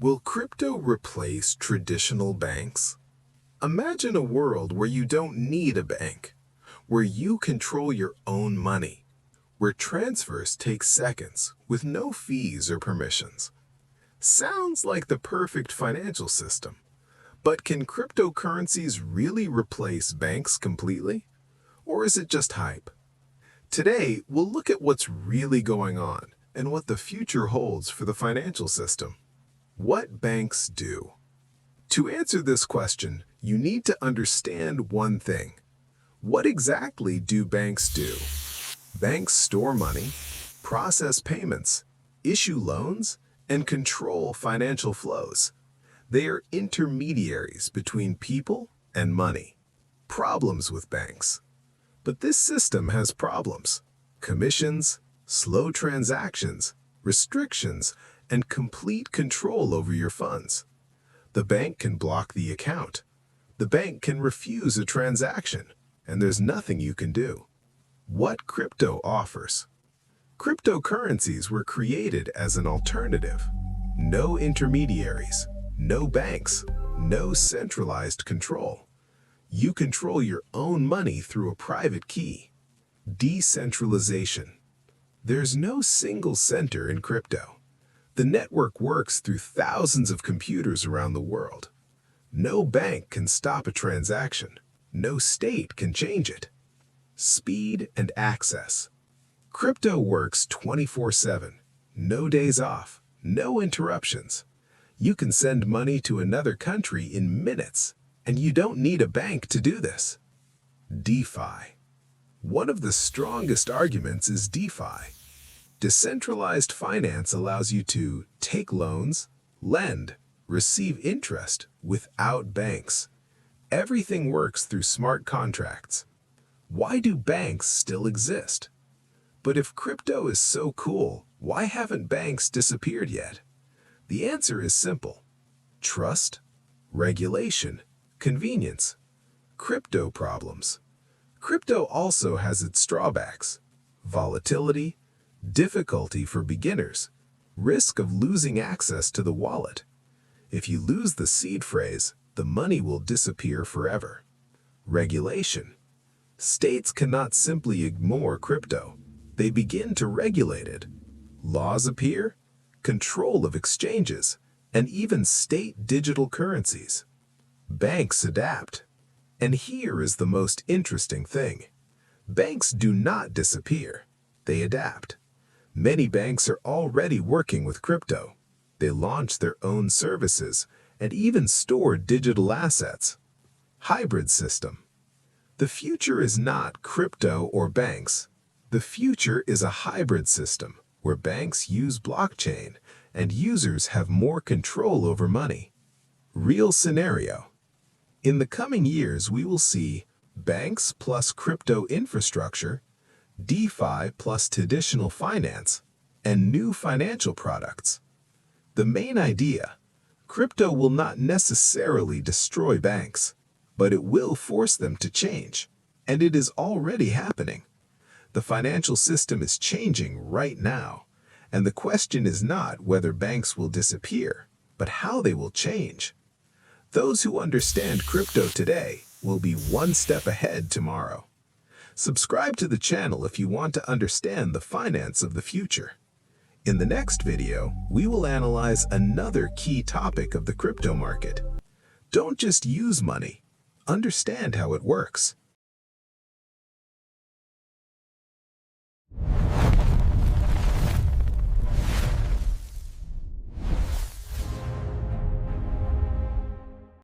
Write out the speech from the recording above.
Will crypto replace traditional banks? Imagine a world where you don't need a bank, where you control your own money, where transfers take seconds with no fees or permissions. Sounds like the perfect financial system. But can cryptocurrencies really replace banks completely? Or is it just hype? Today, we'll look at what's really going on and what the future holds for the financial system. What banks do. To answer this question, you need to understand one thing. What exactly do banks do? Banks store money, process payments, issue loans, and control financial flows. They are intermediaries between people and money. Problems with banks. But this system has problems. Commissions, slow transactions, restrictions, and complete control over your funds. The bank can block the account. The bank can refuse a transaction, and there's nothing you can do. What crypto offers? Cryptocurrencies were created as an alternative. No intermediaries, no banks, no centralized control. You control your own money through a private key. Decentralization. There's no single center in crypto. The network works through thousands of computers around the world. No bank can stop a transaction. No state can change it. Speed and access. Crypto works 24/7. No days off. No interruptions. You can send money to another country in minutes, and you don't need a bank to do this. DeFi. One of the strongest arguments is DeFi. Decentralized finance allows you to take loans, lend, receive interest without banks. Everything works through smart contracts. Why do banks still exist? But if crypto is so cool, why haven't banks disappeared yet? The answer is simple. Trust, regulation, convenience. Crypto problems. Crypto also has its drawbacks. Volatility, difficulty for beginners, risk of losing access to the wallet. If you lose the seed phrase, the money will disappear forever. Regulation. States cannot simply ignore crypto. They begin to regulate it. Laws appear, control of exchanges, and even state digital currencies. Banks adapt. And here is the most interesting thing. Banks do not disappear. They adapt. Many banks are already working with crypto. They launch their own services and even store digital assets. Hybrid system. The future is not crypto or banks. The future is a hybrid system where banks use blockchain and users have more control over money. Real scenario. In the coming years, we will see banks plus crypto infrastructure, DeFi plus traditional finance, and new financial products. The main idea: crypto will not necessarily destroy banks, but it will force them to change, and it is already happening. The financial system is changing right now, and the question is not whether banks will disappear, but how they will change. Those who understand crypto today will be one step ahead tomorrow. Subscribe to the channel if you want to understand the finance of the future. In the next video, we will analyze another key topic of the crypto market. Don't just use money, understand how it works.